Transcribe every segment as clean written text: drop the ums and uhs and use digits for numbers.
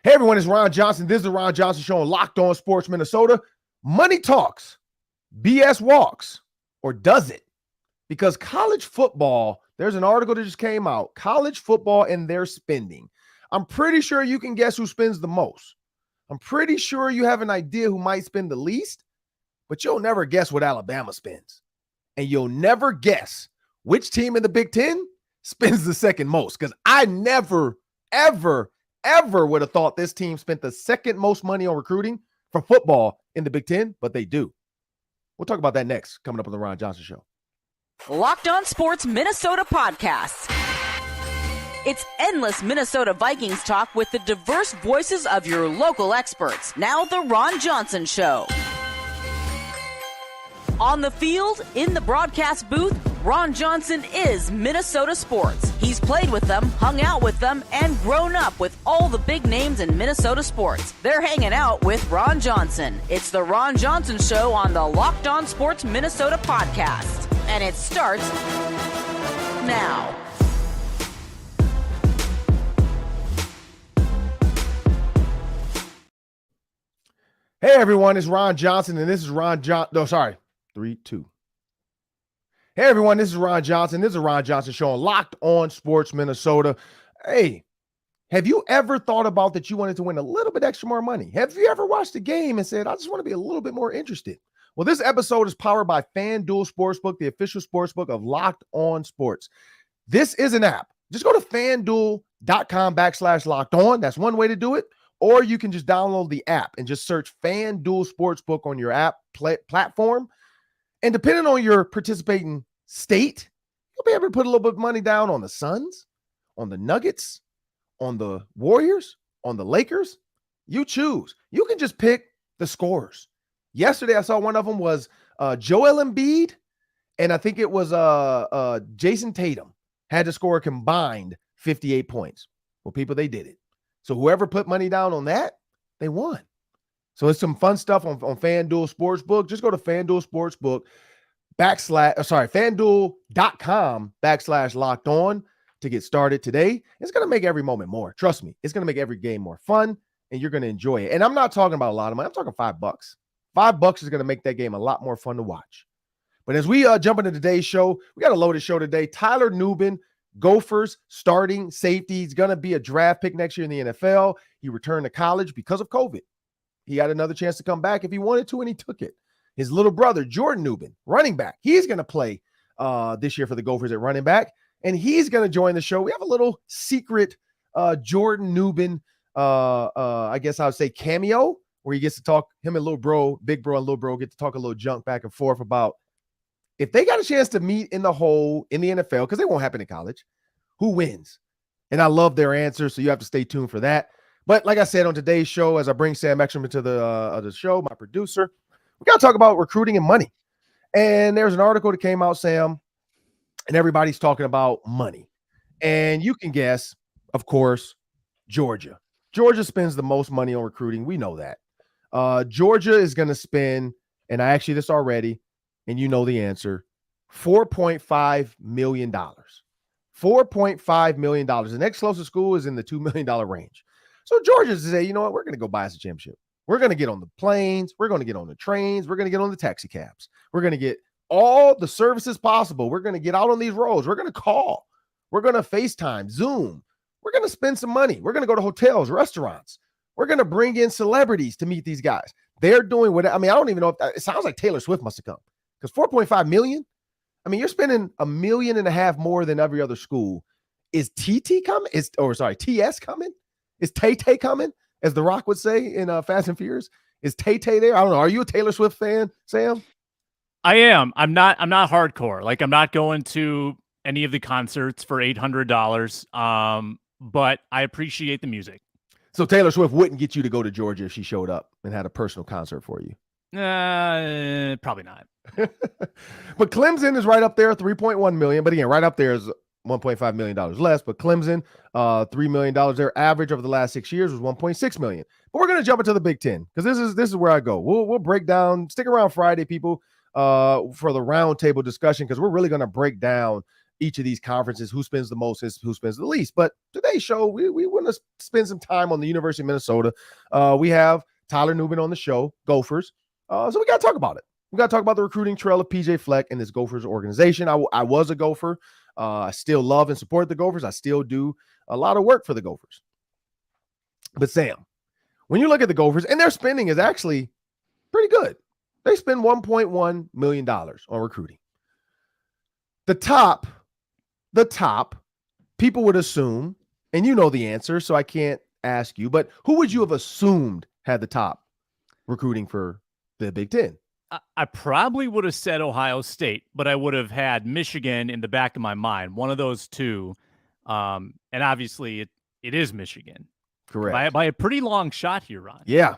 Hey everyone, it's Ron Johnson. This is the Ron Johnson Show on Locked On Sports Minnesota. Money talks, BS walks, or does it? Because college football, there's an article that just came out, college football and their spending. I'm pretty sure you can guess who spends the most. I'm pretty sure you have an idea who might spend the least, but you'll never guess what Alabama spends. And you'll never guess which team in the Big Ten spends the second most, because I never, ever would have thought this team spent the second most money on recruiting for football in the Big Ten, but they do. We'll talk about that next, coming up on the Ron Johnson Show. Locked On Sports Minnesota Podcast. It's endless Minnesota Vikings talk with the diverse voices of your local experts. Now the Ron Johnson Show. On the field, in the broadcast booth, Ron Johnson is Minnesota sports. He's played with them, hung out with them, and grown up with all the big names in Minnesota sports. They're hanging out with Ron Johnson. It's the Ron Johnson Show on the Locked On Sports Minnesota Podcast. And it starts now. Hey everyone, it's Ron Johnson, and this is Ron Johnson. No, sorry. 3, 2. Hey everyone, this is Ron Johnson. This is a Ron Johnson Show on Locked On Sports Minnesota. Hey, have you ever thought about that you wanted to win a little bit extra more money? Have you ever watched a game and said, I just want to be a little bit more interested? Well, this episode is powered by FanDuel Sportsbook, the official sportsbook of Locked On Sports. This is an app. Just go to FanDuel.com/Locked On. That's one way to do it. Or you can just download the app and just search FanDuel Sportsbook on your app platform. And depending on your participating state, you'll be able to put a little bit of money down on the Suns, on the Nuggets, on the Warriors, on the Lakers. You choose. You can just pick the scores. Yesterday, I saw one of them was Joel Embiid, and I think it was Jason Tatum had to score a combined 58 points. Well, people, they did it. So whoever put money down on that, they won. So it's some fun stuff on FanDuel Sportsbook. Just go to FanDuel Sportsbook FanDuel.com/Locked On to get started today. It's going to make every moment more. Trust me, it's going to make every game more fun, and you're going to enjoy it. And I'm not talking about a lot of money. I'm talking $5. $5 is going to make that game a lot more fun to watch. But as we jump into today's show, we got a loaded show today. Tyler Nubin, Gophers starting safety. He's going to be a draft pick next year in the NFL. He returned to college because of COVID. He had another chance to come back if he wanted to, and he took it. His little brother, Jordan Nubin, running back, he's going to play this year for the Gophers at running back, and he's going to join the show. We have a little secret Jordan Nubin, I guess I would say cameo, where he gets to talk, him and little bro, big bro and little bro get to talk a little junk back and forth about if they got a chance to meet in the hole in the NFL, because they won't happen in college, who wins? And I love their answers, so you have to stay tuned for that. But like I said on today's show, as I bring Sam Ekstrom into the show, my producer, we got to talk about recruiting and money. And there's an article that came out, Sam, and everybody's talking about money. And you can guess, of course, Georgia. Georgia spends the most money on recruiting. We know that. Georgia is going to spend, and I asked you this already, and you know the answer, $4.5 million. $4.5 million. The next closest school is in the $2 million range. So Georgia's say, you know what, we're going to go buy us a championship. We're going to get on the planes. We're going to get on the trains. We're going to get on the taxi cabs. We're going to get all the services possible. We're going to get out on these roads. We're going to call. We're going to FaceTime, Zoom. We're going to spend some money. We're going to go to hotels, restaurants. We're going to bring in celebrities to meet these guys. They're doing what, I mean, I don't even know if it sounds like Taylor Swift must have come, because 4.5 million. I mean, you're spending $1.5 million more than every other school. Is TT coming? TS coming? Is Tay-Tay coming, as The Rock would say in Fast and Furious? Is Tay-Tay there? I don't know. Are you a Taylor Swift fan, Sam? I am. I'm not hardcore. Like, I'm not going to any of the concerts for $800. But I appreciate the music. So Taylor Swift wouldn't get you to go to Georgia if she showed up and had a personal concert for you? Probably not. But Clemson is right up there, 3.1 million. But again, right up there is $1.5 million less. But Clemson, $3 million. Their average over the last 6 years was $1.6 million. But we're going to jump into the Big Ten, because this is where I go. We'll break down. Stick around Friday, people, for the roundtable discussion, because we're really going to break down each of these conferences, who spends the most, who spends the least. But today's show, we want to spend some time on the University of Minnesota. We have Tyler Nubin on the show, Gophers. So we got to talk about it. We got to talk about the recruiting trail of PJ Fleck and this Gophers organization. I was a Gopher. I still love and support the Gophers. I still do a lot of work for the Gophers. But Sam, when you look at the Gophers, and their spending is actually pretty good. They spend $1.1 million on recruiting. The top, people would assume, and you know the answer, so I can't ask you, but who would you have assumed had the top recruiting for the Big Ten? I probably would have said Ohio State, but I would have had Michigan in the back of my mind, one of those two. And obviously it is Michigan. Correct. By a pretty long shot here, Ron. Yeah.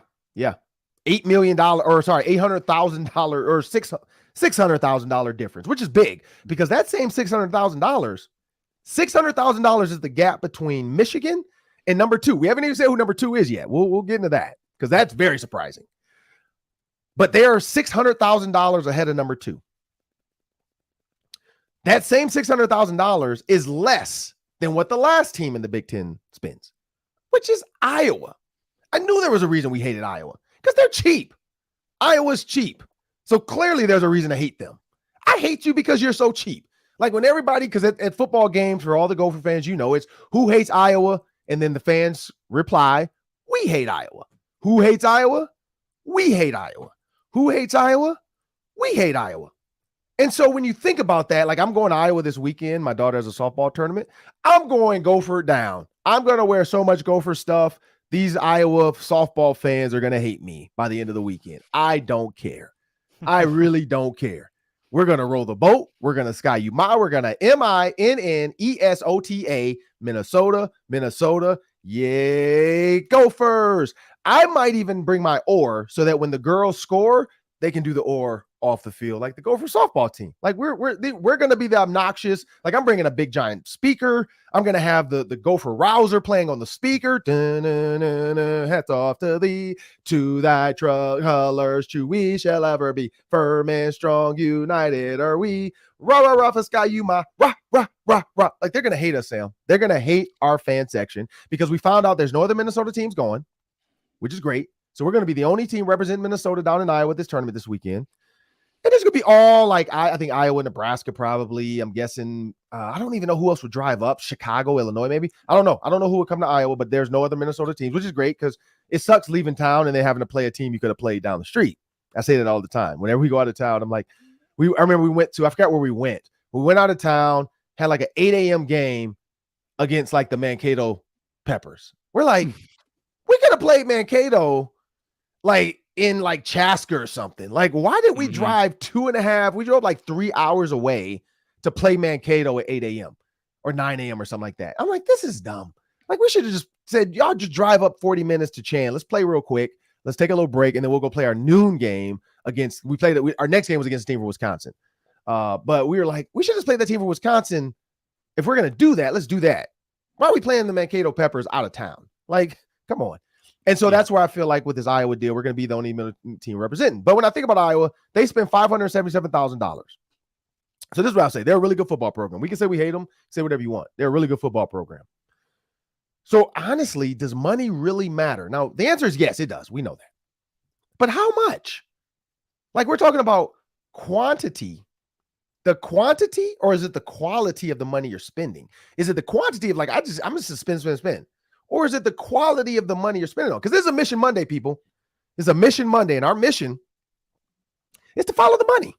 $8 million, or sorry, $800,000 or $600,000 difference, which is big, because that same $600,000 is the gap between Michigan and number 2. We haven't even said who number 2 is yet. We'll get into that, because that's very surprising. But they are $600,000 ahead of number 2. That same $600,000 is less than what the last team in the Big Ten spends, which is Iowa. I knew there was a reason we hated Iowa, because they're cheap. Iowa's cheap. So clearly there's a reason to hate them. I hate you because you're so cheap. Like when everybody, because at football games, for all the Gopher fans, you know, it's who hates Iowa? And then the fans reply, we hate Iowa. Who hates Iowa? We hate Iowa. Who hates Iowa? We hate Iowa. And so when you think about that, like I'm going to Iowa this weekend. My daughter has a softball tournament. I'm going Gopher down. I'm going to wear so much Gopher stuff. These Iowa softball fans are going to hate me by the end of the weekend. I don't care. I really don't care. We're going to roll the boat. We're going to sky you. We're going to Minnesota, Minnesota. Yay, Gophers. I might even bring my oar so that when the girls score, they can do the oar off the field, like the Gopher softball team. Like we're going to be the obnoxious. Like I'm bringing a big giant speaker. I'm going to have the Gopher rouser playing on the speaker. Dun-dun-dun-dun, hats off to thee, to thy colors, true we shall ever be, firm and strong, united are we. Rah, rah, rah, for sky you my, rah, rah, rah, rah. Like they're going to hate us, Sam. They're going to hate our fan section, because we found out there's no other Minnesota teams going, which is great. So we're going to be the only team representing Minnesota down in Iowa this tournament this weekend. And it's going to be all like, I think Iowa, Nebraska, probably. I'm guessing, I don't even know who else would drive up. Chicago, Illinois, maybe. I don't know. I don't know who would come to Iowa, but there's no other Minnesota teams, which is great, because it sucks leaving town and then having to play a team you could have played down the street. I say that all the time. Whenever we go out of town, I'm like, I remember we went to, I forgot where we went. We went out of town, had like an 8 a.m. game against like the Mankato Peppers. We're like, we could have played Mankato like in like Chaska or something. Like, why did we drive 2.5? We drove like 3 hours away to play Mankato at 8 a.m. or 9 a.m. or something like that. I'm like, this is dumb. Like, we should have just said, y'all just drive up 40 minutes to Chan. Let's play real quick. Let's take a little break, and then we'll go play our noon game against, our next game was against a team from Wisconsin. But we were like, we should just play that team from Wisconsin. If we're going to do that, let's do that. Why are we playing the Mankato Peppers out of town? Like, come on. And so that's where I feel like with this Iowa deal, we're going to be the only team representing. But when I think about Iowa, they spend $577,000. So this is what I'll say. They're a really good football program. We can say we hate them, say whatever you want. They're a really good football program. So honestly, does money really matter? Now, the answer is yes, it does. We know that. But how much? Like, we're talking about quantity. The quantity, or is it the quality of the money you're spending? Is it the quantity of like, I'm just spend? Or is it the quality of the money you're spending on? Because this is a Mission Monday, people. It's a Mission Monday, and our mission is to follow the money.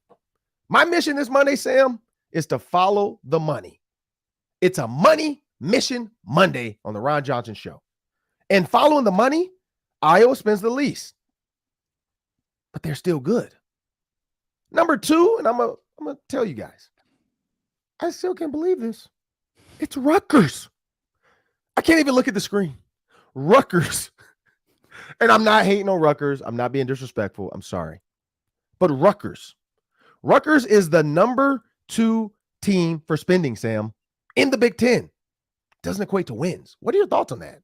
My mission this Monday, Sam, is to follow the money. It's a money mission Monday on the Ron Johnson Show. And following the money, Iowa spends the least. But they're still good. Number 2, and I'm gonna tell you guys, I still can't believe this. It's Rutgers. I can't even look at the screen. Rutgers. And I'm not hating on Rutgers. I'm not being disrespectful. I'm sorry. But Rutgers. Rutgers is the number 2 team for spending, Sam, in the Big Ten. Doesn't equate to wins. What are your thoughts on that?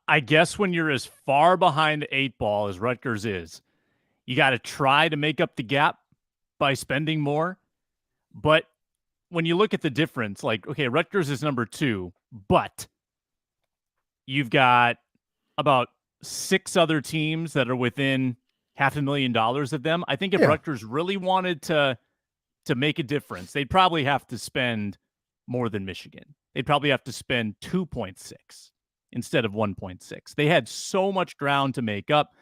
I guess when you're as far behind the 8 ball as Rutgers is, you got to try to make up the gap by spending more. But when you look at the difference, like, okay, Rutgers is number 2, but you've got about 6 other teams that are within $500,000 of them. I think if Rutgers really wanted to make a difference, they'd probably have to spend more than Michigan. They'd probably have to spend 2.6 instead of 1.6. They had so much ground to make up.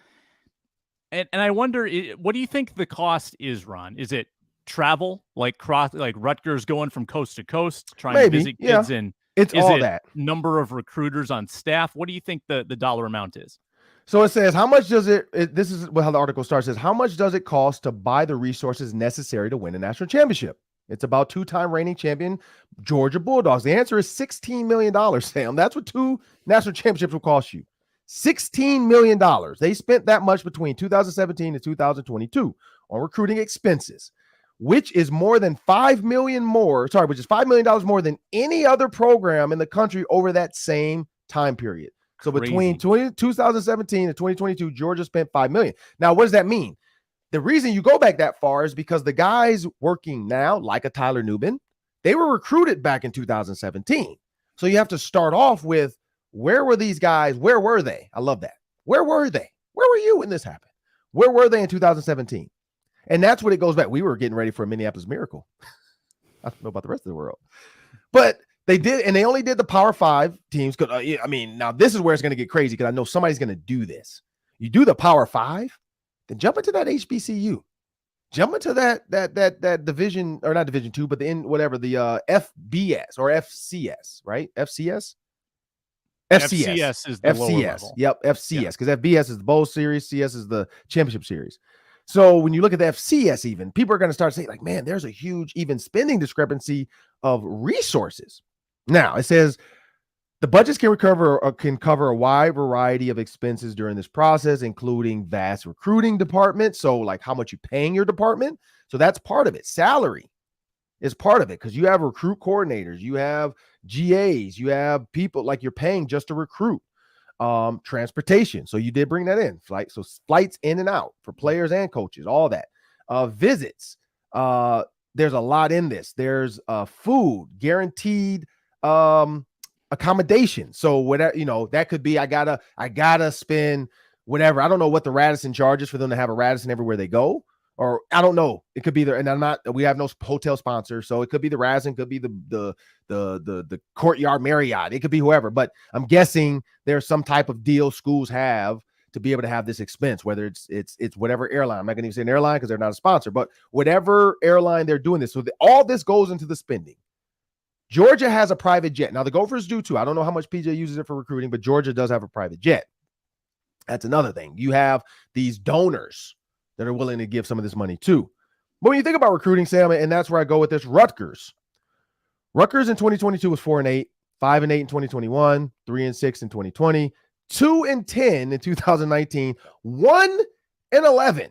And I wonder, what do you think the cost is, Ron? Is it travel, like Rutgers going from coast to coast, trying to visit kids, and it's all that number of recruiters on staff? What do you think the dollar amount is? So it says, how much does this is how the article starts, says, how much does it cost to buy the resources necessary to win a national championship? It's about 2-time reigning champion Georgia Bulldogs. The answer is $16 million, Sam. That's what 2 national championships will cost you. $16 million. They spent that much between 2017 and 2022 on recruiting expenses, which is more than $5 million more more than any other program in the country over that same time period. So between 2017 and 2022, Georgia spent $5 million. Now, what does that mean? The reason you go back that far is because the guys working now, like a Tyler Nubin, they were recruited back in 2017. So you have to start off with, where were these guys? Where were they? I love that. Where were they? Where were you when this happened? Where were they in 2017? And that's what it goes back. We were getting ready for a Minneapolis Miracle. I don't know about the rest of the world. But they did, and they only did the Power 5 teams. Now this is where it's going to get crazy, because I know somebody's going to do this. You do the Power 5, then jump into that HBCU. Jump into that division, or not division 2, but the FBS or FCS, right? FCS? FCS is the lower level. Yep, FCS, because FBS is the bowl series, CS is the championship series. So when you look at the FCS, even, people are going to start saying, like, man, there's a huge even spending discrepancy of resources. Now, it says the budgets can cover a wide variety of expenses during this process, including vast recruiting departments. So, like, how much you paying your department. So that's part of it. Salary is part of it, because you have recruit coordinators, you have GAs, you have people like you're paying just to recruit. Transportation. So you did bring that in. Flights in and out for players and coaches, all that. Visits. There's a lot in this. There's food, guaranteed accommodation. So whatever, that could be, I gotta spend whatever. I don't know what the Radisson charges for them to have a Radisson everywhere they go. Or I don't know. It could be there, and we have no hotel sponsor, so it could be the Radisson, could be the Courtyard Marriott. It could be whoever, but I'm guessing there's some type of deal schools have to be able to have this expense, whether it's whatever airline. I'm not going to even say an airline because they're not a sponsor, but whatever airline they're doing this. So all this goes into the spending. Georgia has a private jet. Now the Gophers do too. I don't know how much PJ uses it for recruiting, but Georgia does have a private jet. That's another thing. You have these donors that are willing to give some of this money too. But when you think about recruiting, Sam, and that's where I go with this, Rutgers in 2022 was 4-8, 5-8 in 2021, 3-6 in 2020, 2-10 in 2019, 1-11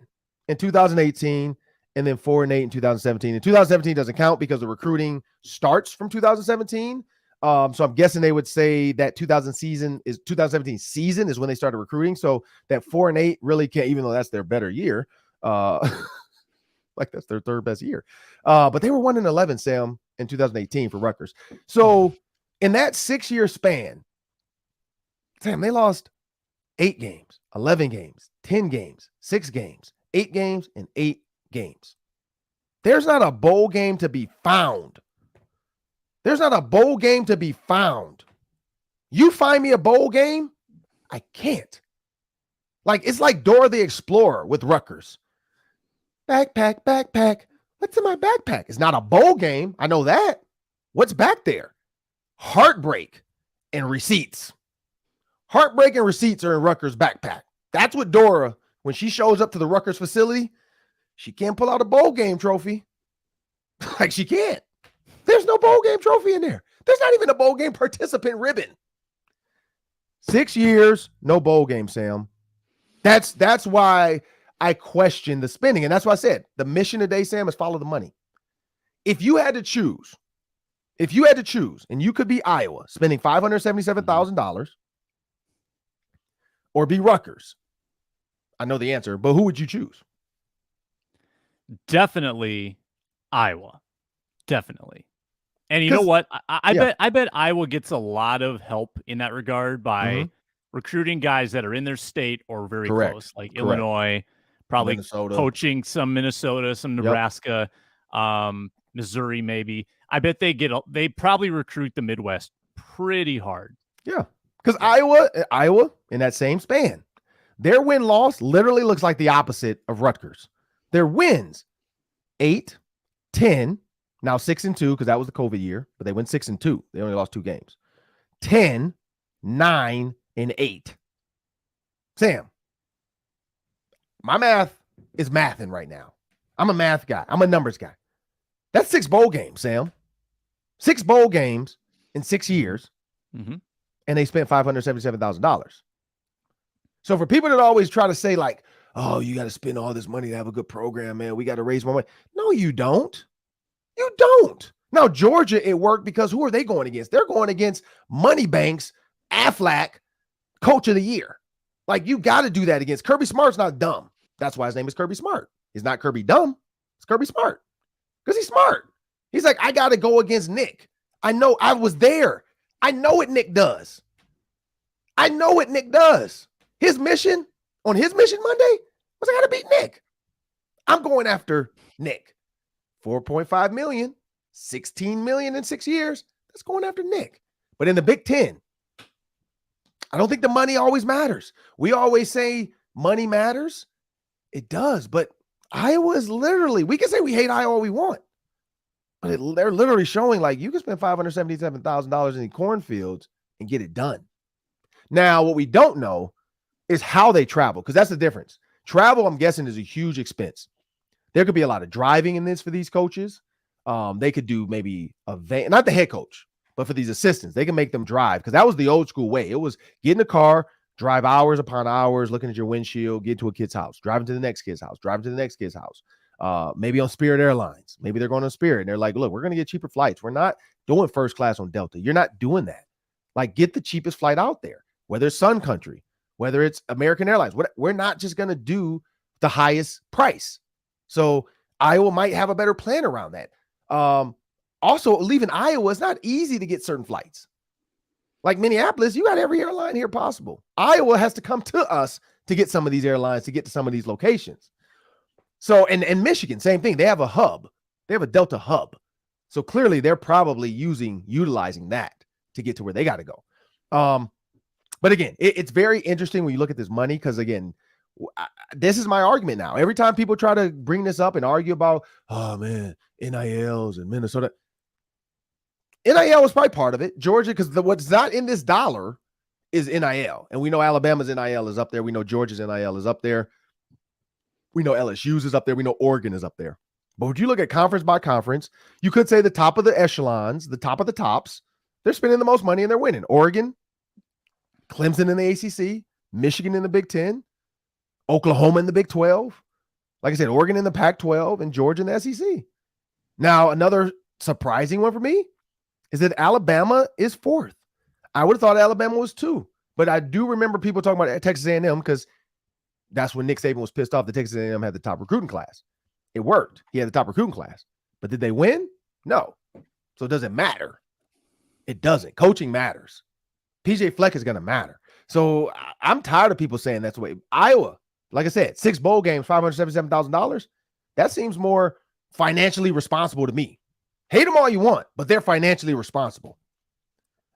in 2018, and then 4-8 in 2017. And 2017 doesn't count because the recruiting starts from 2017. So I'm guessing they would say that 2017 season is when they started recruiting. So that 4-8 really can't, even though that's their better year. Like that's their third best year. But they were 1-11, Sam, in 2018 for Rutgers. So in that 6-year span, Sam, they lost 8 games, 11 games, 10 games, 6 games, 8 games, and 8 games. There's not a bowl game to be found. There's not a bowl game to be found. You find me a bowl game, I can't. Like, it's like Dora the Explorer with Rutgers. Backpack. What's in my backpack? It's not a bowl game. I know that. What's back there? Heartbreak and receipts. Heartbreak and receipts are in Rutgers' backpack. That's what Dora, when she shows up to the Rutgers facility, she can't pull out a bowl game trophy. Like, she can't. There's no bowl game trophy in there. There's not even a bowl game participant ribbon. 6 years, no bowl game, Sam. That's why I question the spending. And that's why I said the mission today, Sam, is follow the money. If you had to choose, and you could be Iowa spending $577,000 or be Rutgers, I know the answer, but who would you choose? Definitely Iowa. Definitely. And you know what? I yeah. bet Iowa gets a lot of help in that regard by Mhm. recruiting guys that are in their state or very Correct. close, like Correct. Illinois, probably Minnesota. poaching some Minnesota, some Yep. Nebraska, Missouri, maybe. I bet they probably recruit the Midwest pretty hard. Yeah. Because Iowa, in that same span, their win-loss literally looks like the opposite of Rutgers. Their wins, 8, 10, now 6-2, because that was the COVID year, but they went 6-2. They only lost 2 games. 10, 9, and 8. Sam, my math is mathing right now. I'm a math guy. I'm a numbers guy. That's 6 bowl games, Sam. 6 bowl games in 6 years, and they spent $577,000. So for people that always try to say like, oh, you got to spend all this money to have a good program, man. We got to raise more money. No, you don't. You don't. Now, Georgia, it worked because who are they going against? They're going against Moneybank's Aflac Coach of the Year. Like, you got to do that against Kirby Smart's not dumb. That's why his name is Kirby Smart. He's not Kirby dumb. It's Kirby Smart because he's smart. He's like, I got to go against Nick. I know I was there. I know what Nick does. I know what Nick does. His mission on his mission Monday was I got to beat Nick. I'm going after Nick. 4.5 million, 16 million in 6 years. That's going after Nick. But in the Big Ten, I don't think the money always matters. We always say money matters. It does, but Iowa is literally, we can say we hate Iowa all we want, but they're literally showing like you can spend $577,000 in the cornfields and get it done. Now, what we don't know is how they travel, because that's the difference. Travel, I'm guessing, is a huge expense. There could be a lot of driving in this for these coaches. They could do maybe a van, not the head coach, but for these assistants, they can make them drive, because that was the old school way. It was get in the car, drive hours upon hours, looking at your windshield, get to a kid's house, driving to the next kid's house, driving to the next kid's house. Maybe on Spirit Airlines. Maybe they're going on Spirit and they're like, look, we're going to get cheaper flights. We're not doing first class on Delta. You're not doing that. Like, get the cheapest flight out there, whether it's Sun Country, whether it's American Airlines. We're not just going to do the highest price. So Iowa might have a better plan around that. Also, leaving Iowa, it's not easy to get certain flights. Like Minneapolis, you got every airline here possible. Iowa has to come to us to get some of these airlines, to get to some of these locations. So, and Michigan, same thing. They have a hub. They have a Delta hub. So clearly they're probably utilizing that to get to where they got to go. But again, it's very interesting when you look at this money, because again, this is my argument now. Every time people try to bring this up and argue about, oh man, NILs and Minnesota, NIL was probably part of it. Georgia, because what's not in this dollar is NIL. And we know Alabama's NIL is up there. We know Georgia's NIL is up there. We know LSU's is up there. We know Oregon is up there. But when you look at conference by conference, you could say the top of the echelons, the top of the tops, they're spending the most money and they're winning. Oregon, Clemson in the ACC, Michigan in the Big Ten, Oklahoma in the Big 12. Like I said, Oregon in the Pac-12 and Georgia in the SEC. Now, another surprising one for me is that Alabama is 4th. I would have thought Alabama was 2, but I do remember people talking about Texas A&M because that's when Nick Saban was pissed off that Texas A&M had the top recruiting class. It worked. He had the top recruiting class. But did they win? No. So it doesn't matter. It doesn't. Coaching matters. PJ Fleck is going to matter. So I'm tired of people saying that's the way. Iowa, like I said, 6 bowl games, $577,000. That seems more financially responsible to me. Hate them all you want, but they're financially responsible.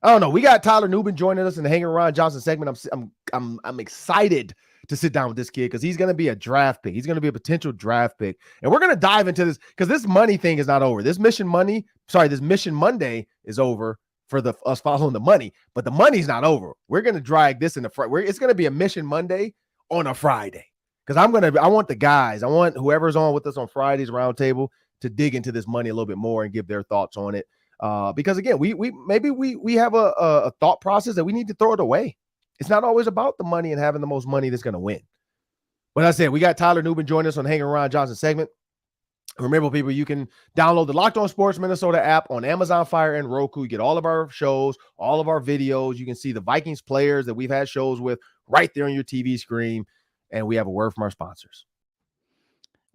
I don't know. We got Tyler Nubin joining us in the Hanging Around Johnson segment. I'm excited to sit down with this kid because he's going to be a draft pick. He's going to be a potential draft pick. And we're going to dive into this because this money thing is not over. This Mission Monday is over for us following the money, but the money's not over. We're going to drag this in the front. It's going to be a Mission Monday on a Friday because I want the guys, I want whoever's on with us on Fridays roundtable to dig into this money a little bit more and give their thoughts on it. Because again, we have a thought process that we need to throw it away. It's not always about the money and having the most money that's going to win. But I said, we got Tyler Nubin joining us on Hanging Around Johnson segment. Remember, people, you can download the Locked On Sports Minnesota app on Amazon Fire and Roku. You get all of our shows, all of our videos. You can see the Vikings players that we've had shows with right there on your TV screen. And we have a word from our sponsors.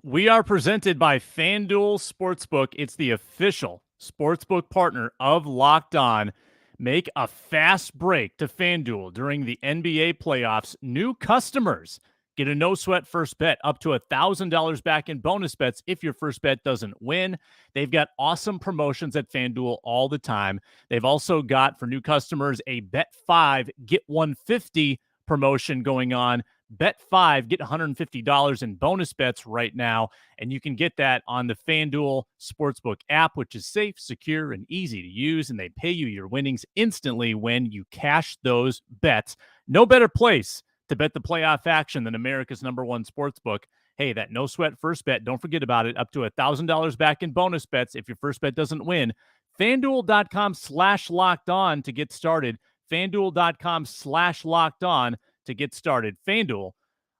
We are presented by FanDuel Sportsbook. It's the official sportsbook partner of Locked On. Make a fast break to FanDuel during the NBA playoffs. New customers get a no-sweat first bet up to $1,000 back in bonus bets if your first bet doesn't win. They've got awesome promotions at FanDuel all the time. They've also got, for new customers, a Bet 5, Get 150 promotion going on. Bet 5, get $150 in bonus bets right now, and you can get that on the FanDuel Sportsbook app, which is safe, secure, and easy to use, and they pay you your winnings instantly when you cash those bets. No better place to bet the playoff action than America's #1 sportsbook. Hey, that no-sweat first bet, don't forget about it, up to $1,000 back in bonus bets if your first bet doesn't win. FanDuel.com/locked-on to get started. FanDuel.com/locked-on to get started. FanDuel,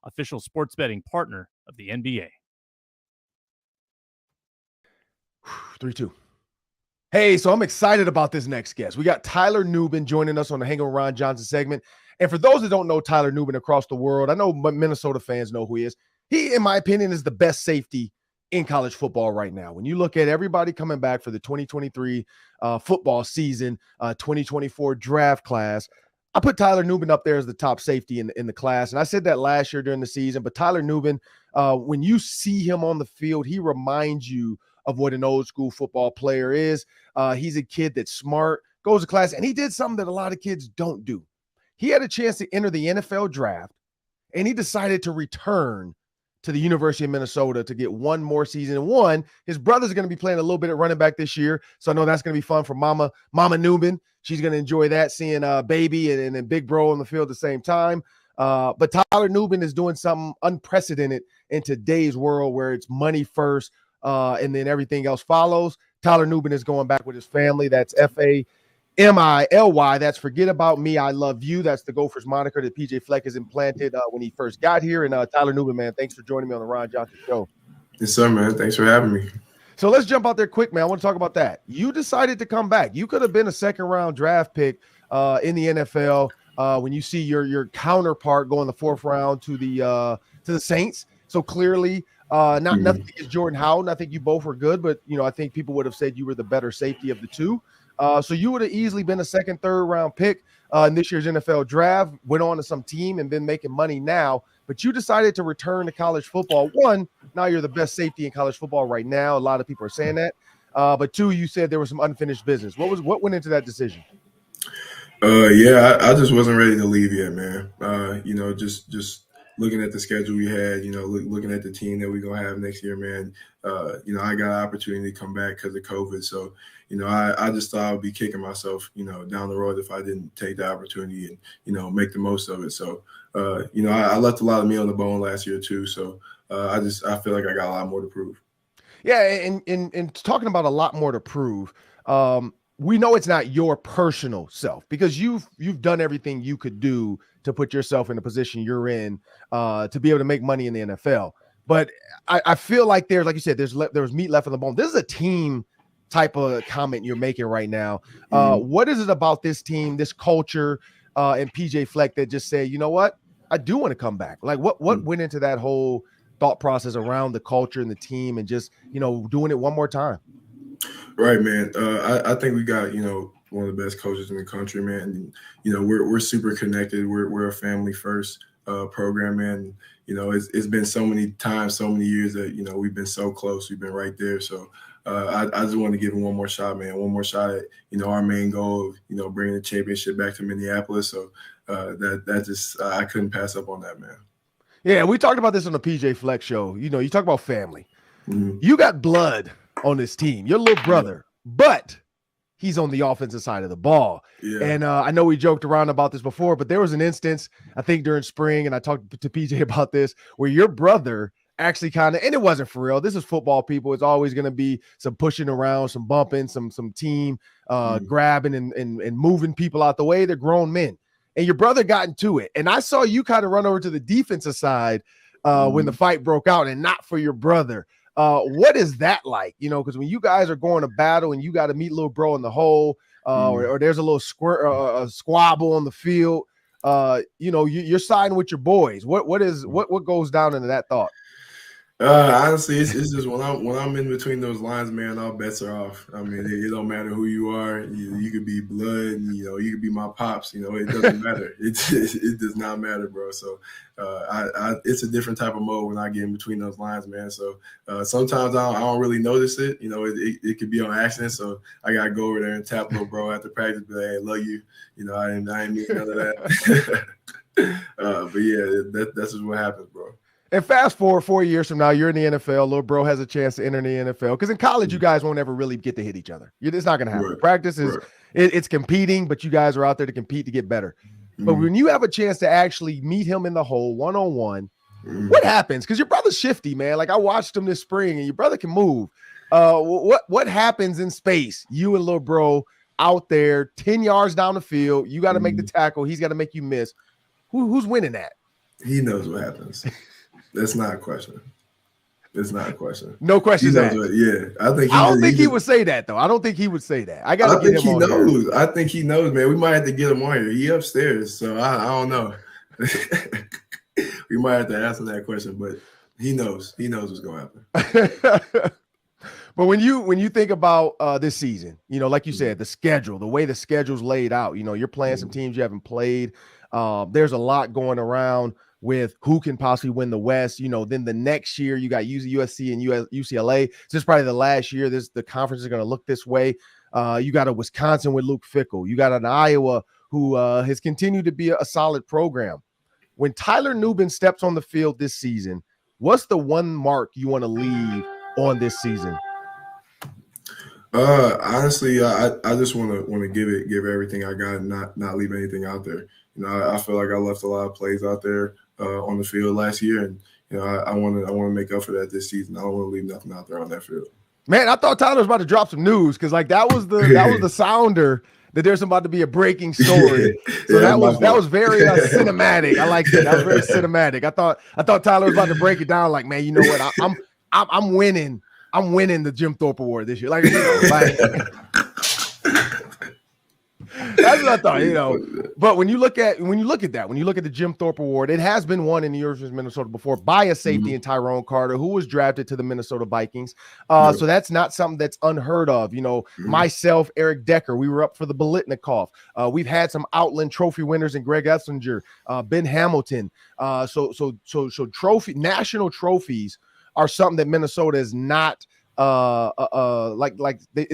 official sports betting partner of the NBA. 3-2. Hey, so I'm excited about this next guest. We got Tyler Nubin joining us on the Hanging with Ron Johnson segment. And for those that don't know Tyler Nubin across the world, I know Minnesota fans know who he is. He, in my opinion, is the best safety in college football right now. When you look at everybody coming back for the 2023 football season, 2024 draft class, I put Tyler Nubin up there as the top safety in the class. And I said that last year during the season, but Tyler Nubin, when you see him on the field, he reminds you of what an old school football player is. He's a kid that's smart, goes to class, and he did something that a lot of kids don't do. He had a chance to enter the NFL draft, and he decided to return to the University of Minnesota to get one more season. And one, his brother's going to be playing a little bit at running back this year, so I know that's going to be fun for Mama Nubin. She's going to enjoy that, seeing baby and big bro on the field at the same time. But Tyler Nubin is doing something unprecedented in today's world where it's money first, and then everything else follows. Tyler Nubin is going back with his family. That's FAMILY. That's Forget About Me, I Love You. That's the Gophers moniker that PJ Fleck has implanted when he first got here. And Tyler Nubin, man, thanks for joining me on the Ron Johnson Show. Yes, sir, man. Thanks for having me. So let's jump out there quick, man. I want to talk about that. You decided to come back. You could have been a second-round draft pick in the NFL when you see your counterpart go in the fourth round to the Saints. So clearly, nothing against Jordan Howden. I think you both were good, but I think people would have said you were the better safety of the two. So you would have easily been a second, third round pick in this year's NFL draft, went on to some team and been making money now, but you decided to return to college football. One, now you're the best safety in college football right now. A lot of people are saying that. But two, you said there was some unfinished business. What went into that decision? Yeah, I just wasn't ready to leave yet, man. Just looking at the schedule we had, looking at the team that we're going to have next year, man, I got an opportunity to come back because of COVID. So, I just thought I would be kicking myself, down the road if I didn't take the opportunity and, make the most of it. So, I left a lot of meat on the bone last year too. So I feel like I got a lot more to prove. Yeah. And talking about a lot more to prove, we know it's not your personal self because you've done everything you could do to put yourself in the position you're in to be able to make money in the NFL. But I feel like there's, like you said, there's meat left on the bone. This is a team type of comment you're making right now. What is it about this team, this culture, and PJ Fleck that just say, you know what, I do want to come back? Like what went into that whole thought process around the culture and the team and just, doing it one more time? Right, man. I think we got, one of the best coaches in the country, man. And, we're super connected. We're a family first program, man. It's been so many times, so many years that, we've been so close. We've been right there. So I just want to give him one more shot, man. One more shot at, our main goal of, bringing the championship back to Minneapolis. So that just I couldn't pass up on that, man. Yeah, we talked about this on the PJ Fleck show. You talk about family. Mm-hmm. You got blood on this team. Your little brother, but he's on the offensive side of the ball. Yeah. And I know we joked around about this before, but there was an instance, I think during spring, and I talked to PJ about this, where your brother actually kind of, and it wasn't for real. This is football, people. It's always going to be some pushing around, some bumping, some team grabbing and moving people out the way. They're grown men. And your brother got into it. And I saw you kind of run over to the defensive side when the fight broke out and not for your brother. What is that like? Because when you guys are going to battle and you got to meet little bro in the hole or there's a little squabble on the field, you're siding with your boys. What goes down into that thought? Honestly, it's just when I'm in between those lines, man, all bets are off. I mean, it don't matter who you are. You could be blood, you could be my pops. It doesn't matter. It does not matter, bro. So, it's a different type of mode when I get in between those lines, man. So sometimes I don't really notice it. It could be on accident. So I gotta go over there and tap little bro after practice, be like, hey, love you. I didn't mean none of that. But yeah, that's just what happens, bro. And fast forward 4 years from now, you're in the NFL. Little bro has a chance to enter the NFL because in college, you guys won't ever really get to hit each other. It's not going to happen. Right. Practice is it's competing, but you guys are out there to compete to get better. But when you have a chance to actually meet him in the hole one-on-one, what happens? Because your brother's shifty, man. Like I watched him this spring, and your brother can move. What happens in space? You and little bro out there 10 yards down the field. You got to make the tackle. He's got to make you miss. Who's winning that? He knows what happens. That's not a question. It's not a question. No question. Yeah, I don't think he would say that though. I don't think he would say that. I think he knows. I think he knows, man. We might have to get him on here. He upstairs, so I don't know. We might have to ask him that question, but he knows. He knows what's going to happen. But when you think about this season, like you said, the schedule, the way the schedule's laid out, you're playing some teams you haven't played. There's a lot going around with who can possibly win the West. Then the next year you got USC and UCLA. So this is probably the last year the conference is going to look this way. You got a Wisconsin with Luke Fickell. You got an Iowa who has continued to be a solid program. When Tyler Nubin steps on the field this season, what's the one mark you want to leave on this season? Honestly, I just want to give everything I got and not leave anything out there. I feel like I left a lot of plays out there on the field last year, and I want to make up for that this season. I don't want to leave nothing out there on that field. Man, I thought Tyler was about to drop some news because like that was the sounder that there's about to be a breaking story. So that was very cinematic. I like that. That was very cinematic. I thought Tyler was about to break it down. Like, man, you know what? I'm winning. I'm winning the Jim Thorpe Award this year. That's what I thought, But when you look at the Jim Thorpe Award, it has been won in the University of Minnesota before by a safety in Tyrone Carter, who was drafted to the Minnesota Vikings. So that's not something that's unheard of. Myself, Eric Decker, we were up for the Bolitnikoff. We've had some Outland Trophy winners in Greg Essinger, Ben Hamilton. So national trophies are something that Minnesota is not it's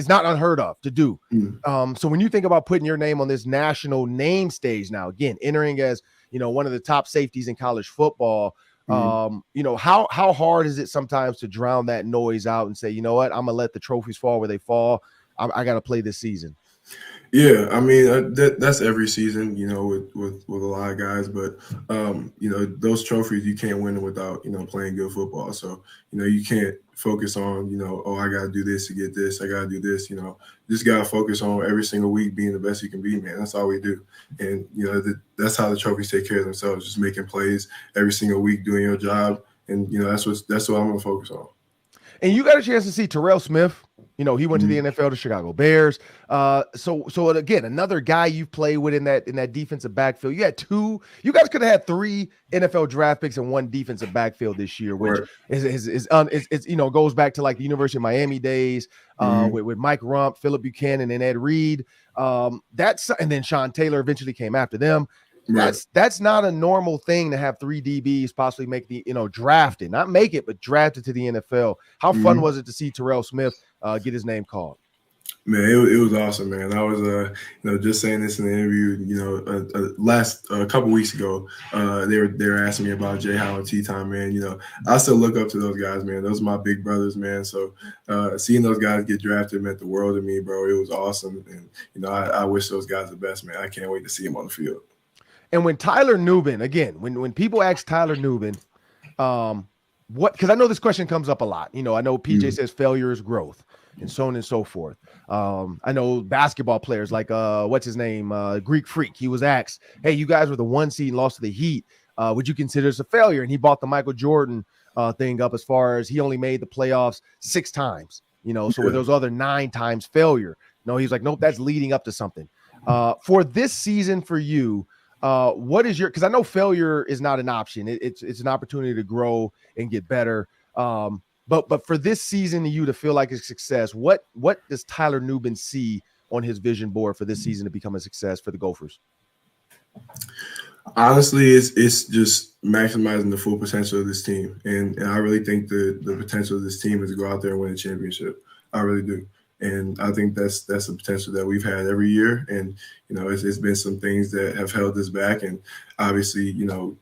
not unheard of to do. So when you think about putting your name on this national name stage now, again, entering as one of the top safeties in college football, how hard is it sometimes to drown that noise out and say, you know what, I'm gonna let the trophies fall where they fall. I got to play this season. Yeah, I mean that's every season, with a lot of guys. But those trophies you can't win them without playing good football. So you can't focus on I got to do this to get this. I got to do this. Just got to focus on every single week being the best you can be, man. That's all we do. And that's how the trophies take care of themselves. Just making plays every single week, doing your job, and that's what I'm gonna focus on. And you got a chance to see Terrell Smith. He went to the NFL, the Chicago Bears. So again, another guy you've played with in that defensive backfield. You guys could have had 3 NFL draft picks and 1 defensive backfield this year, which is goes back to like the University of Miami days with Mike Rump, Philip Buchanan, and Ed Reed. And then Sean Taylor eventually came after them. That's not a normal thing to have 3 DBs possibly make the drafted, not make it, but drafted to the NFL. How fun was it to see Terrell Smith get his name called? Man, it was awesome, man. I was just saying this in the interview. Last couple weeks ago, they were asking me about Jay Howard, T-Time, man. I still look up to those guys, man. Those are my big brothers, man. So seeing those guys get drafted meant the world to me, bro. It was awesome, and I wish those guys the best, man. I can't wait to see them on the field. And when Tyler Nubin, again, when people ask Tyler Nubin, because I know this question comes up a lot. I know PJ says failure is growth and so on and so forth. I know basketball players like, what's his name? Greek Freak. He was asked, hey, you guys were the 1 seed and lost to the Heat. Would you consider this a failure? And he brought the Michael Jordan thing up as far as he only made the playoffs 6 times, so with those other 9 times failure. No, he's like, nope, that's leading up to something. For this season for you, what is because I know failure is not an option. It's an opportunity to grow and get better. But for this season, you to feel like a success, what does Tyler Nubin see on his vision board for this season to become a success for the Gophers? Honestly, it's just maximizing the full potential of this team, and I really think the potential of this team is to go out there and win a championship. I really do, and I think that's the potential that we've had every year. And it's been some things that have held us back, and obviously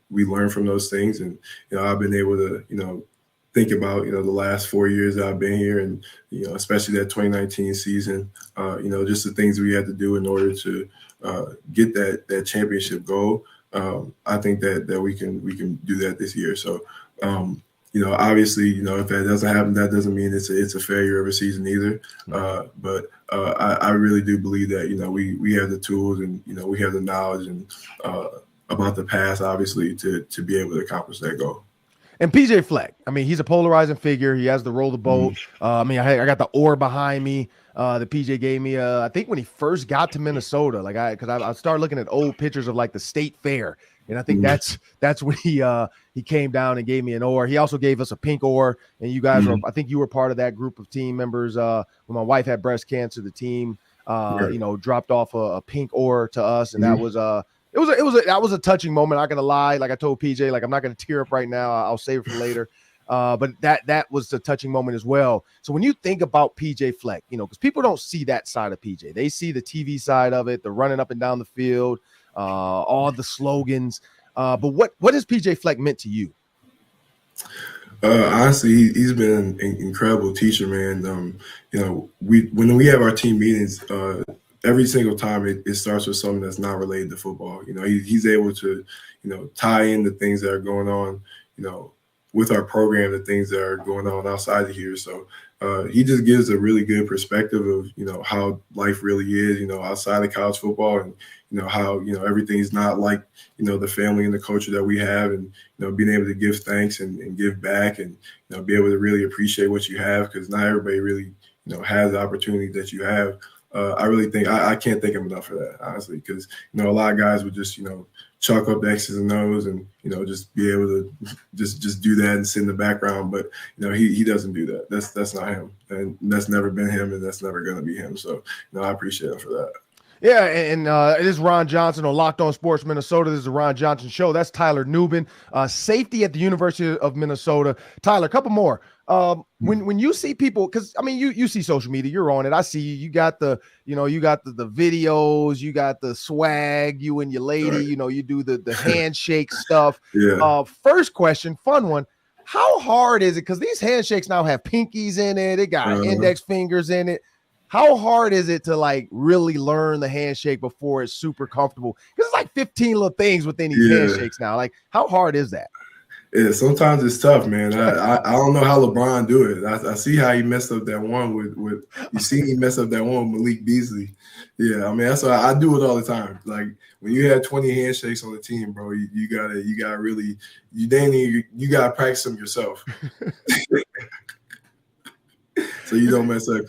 we learn from those things. And I've been able to think about the last 4 years that I've been here, and especially that 2019 season. Just the things we had to do in order to get that championship goal. I think that we can do that this year. So, obviously, if that doesn't happen, that doesn't mean it's a failure of a season either. But I really do believe that we have the tools and we have the knowledge and about the past, obviously, to be able to accomplish that goal. And PJ Fleck, I mean, he's a polarizing figure. He has to roll the boat. I got the oar behind me that PJ gave me. I think when he first got to Minnesota, because I started looking at old pictures of like the state fair, and I think that's when he came down and gave me an oar. He also gave us a pink oar, and you guys I think you were part of that group of team members. When my wife had breast cancer, the team dropped off a pink oar to us, and that was that was a touching moment. I'm not gonna lie. Like I told PJ, like I'm not gonna tear up right now. I'll save it for later. But that was a touching moment as well. So when you think about PJ Fleck, because people don't see that side of PJ, they see the TV side of it, the running up and down the field, all the slogans. But what has PJ Fleck meant to you? Honestly, he's been an incredible teacher, man. When we have our team meetings, every single time it starts with something that's not related to football. He's able to, tie in the things that are going on, with our program, the things that are going on outside of here. So he just gives a really good perspective of, how life really is, outside of college football, and, how, everything's not like, the family and the culture that we have, and, being able to give thanks and give back, and, be able to really appreciate what you have, because not everybody really, has the opportunity that you have. I really think I can't thank him enough for that, honestly, because, a lot of guys would just, chalk up the X's and O's and, just be able to just do that and sit in the background. But, he doesn't do that. That's not him. And that's never been him, and that's never going to be him. So, I appreciate him for that. Yeah, and it is Ron Johnson on Locked On Sports Minnesota. This is the Ron Johnson Show. That's Tyler Nubin, safety at the University of Minnesota. Tyler, a couple more. When you see people, because you see social media, you're on it. I see you got the videos, you got the swag, you and your lady, right. You do the handshake stuff. Yeah. First question, fun one. How hard is it? Because these handshakes now have pinkies in it. It got index fingers in it. How hard is it to really learn the handshake before it's super comfortable? Because it's 15 little things within these handshakes now. How hard is that? Yeah, sometimes it's tough, man. I don't know how LeBron do it. I see how he messed up that one with you see he messed up that one with Malik Beasley. Yeah, that's why I do it all the time. Like when you have 20 handshakes on the team, bro, you gotta really you gotta practice them yourself. So you don't mess up.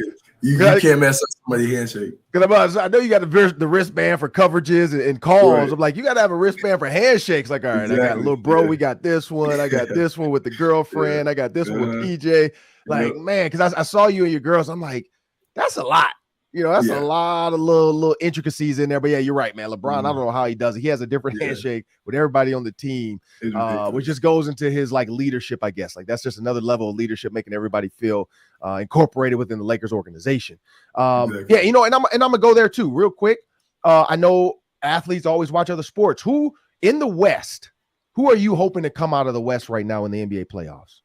You can't mess up somebody's handshake. Because I know you got the wristband for coverages and calls. Right. I'm like, you got to have a wristband for handshakes. Like, all right, exactly. I got a little bro. We got this one. I got this one with the girlfriend. I got this one with PJ. Like, man, because I saw you and your girls. I'm like, that's a lot. That's a lot of little intricacies in there. But yeah, you're right, man. LeBron, I don't know how he does it. He has a different handshake with everybody on the team, which just goes into his leadership, I guess. That's just another level of leadership, making everybody feel incorporated within the Lakers organization. Exactly. Yeah, and I'm gonna go there too, real quick. I know athletes always watch other sports. Who in the West? Who are you hoping to come out of the West right now in the NBA playoffs?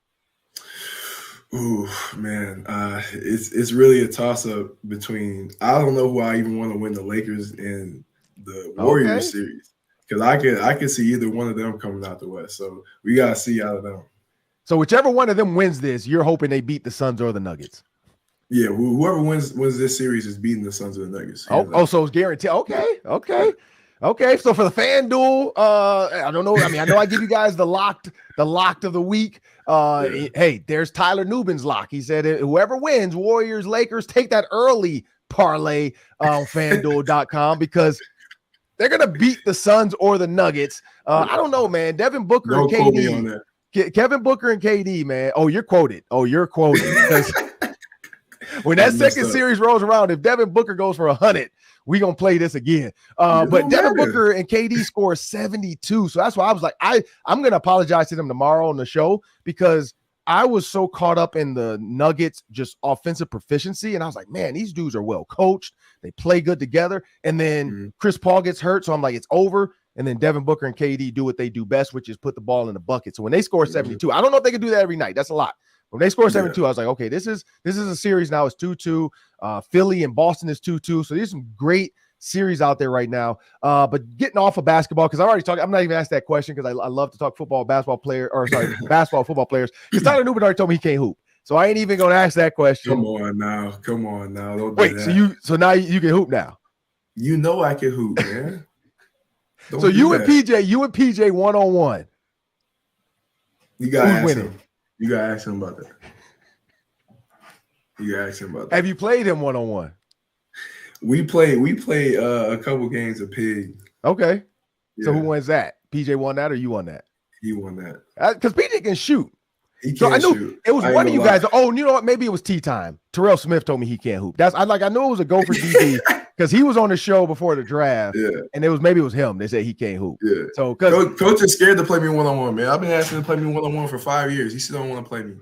Ooh, man, it's really a toss-up between – I don't know who I even want to win the Lakers and the Warriors series, because I could see either one of them coming out the West. So we got to see out of them. So whichever one of them wins this, you're hoping they beat the Suns or the Nuggets? Yeah, whoever wins this series is beating the Suns or the Nuggets. So it's guaranteed. Okay. So for the FanDuel, I don't know. I know I give you guys the locked of the week. Hey, there's Tyler Nubin's lock. He said whoever wins, Warriors, Lakers, take that early parlay on FanDuel.com because they're gonna beat the Suns or the Nuggets. I don't know, man. Devin Booker and KD. On that. Kevin Booker and KD, man. Oh, you're quoted. Because when that second series rolls around, if Devin Booker goes for 100, we're going to play this again. But Devin Booker and KD score 72. So that's why I was like, I'm going to apologize to them tomorrow on the show because I was so caught up in the Nuggets just offensive proficiency. And I was like, man, these dudes are well coached. They play good together. And then Chris Paul gets hurt. So I'm like, it's over. And then Devin Booker and KD do what they do best, which is put the ball in the bucket. So when they score 72, I don't know if they can do that every night. That's a lot. When they score 72, I was like, okay, this is a series now. It's 2-2. Philly and Boston is 2-2. So there's some great series out there right now. But getting off of basketball, because I already talked, I'm not even asked that question because I love to talk basketball football players. Because Tyler Nubin already told me he can't hoop. So I ain't even going to ask that question. Come on now. Don't Wait, so now you can hoop now? You know I can hoop, man. So you and PJ one-on-one. You got to ask him. You got to ask him about that. Have you played him one-on-one? We played a couple games of pig. Okay. Yeah. So who wins that? PJ won that or you won that? He won that. Because PJ can shoot. He can't shoot. It was one of you guys. Oh, you know what? Maybe it was tea time. Terrell Smith told me he can't hoop. I knew it was a Gophers DB because he was on the show before the draft. Yeah. And it was him. They said he can't hoop. Yeah. So Coach is scared to play me one-on-one, man. I've been asking him to play me one-on-one for 5 years. He still don't want to play me.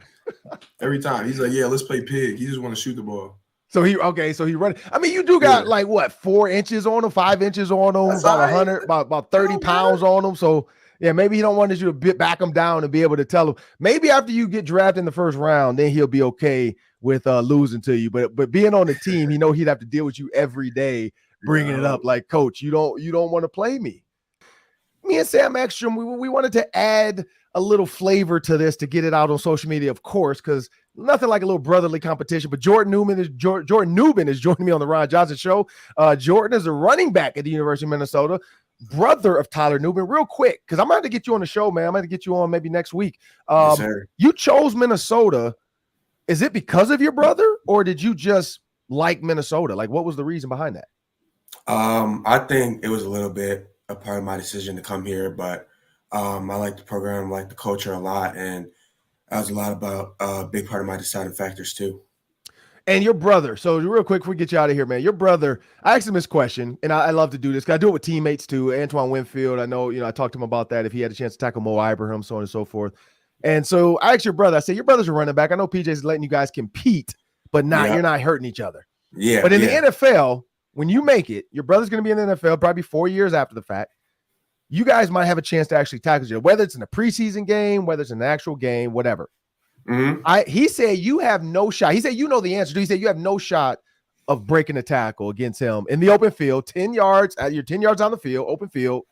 Every time. He's like, yeah, let's play pig. He just want to shoot the ball. So he run. I mean, you do got like what, 4 inches on him, 5 inches on him, That's about right. 100, about 30 pounds on him. So yeah, maybe he don't want you to back him down and be able to tell him. Maybe after you get drafted in the first round, then he'll be okay with losing to you. But being on the team, he'd have to deal with you every day, bringing it up like, Coach, you don't want to play me. Me and Sam Ekstrom, we wanted to add a little flavor to this to get it out on social media, of course, because nothing like a little brotherly competition. But Jordan Nubin is joining me on the Ron Johnson Show. Jordan is a running back at the University of Minnesota, brother of Tyler Nubin. Real quick, because I'm going to get you on the show, man. I'm going to get you on maybe next week. Yes, sir. You chose Minnesota. Is it because of your brother, or did you just like Minnesota? Like, what was the reason behind that? I think it was a little bit a part of my decision to come here, but I like the program, like the culture a lot, and that was a lot about a big part of my deciding factors too. And your brother, so real quick before we get you out of here, man, your brother, I asked him this question, and I love to do this because I do it with teammates too. Antoine Winfield, I know, I talked to him about that if he had a chance to tackle Mo Ibrahim, so on and so forth. And so I asked your brother, I said, your brother's a running back. I know PJ's letting you guys compete, but you're not hurting each other. Yeah. But in the NFL, when you make it, your brother's going to be in the NFL probably 4 years after the fact. You guys might have a chance to actually tackle each other, whether it's in a preseason game, whether it's an actual game, whatever. Mm-hmm. He said you have no shot. He said you know the answer. He said you have no shot of breaking a tackle against him in the open field, 10 yards, you're 10 yards on the field, open field.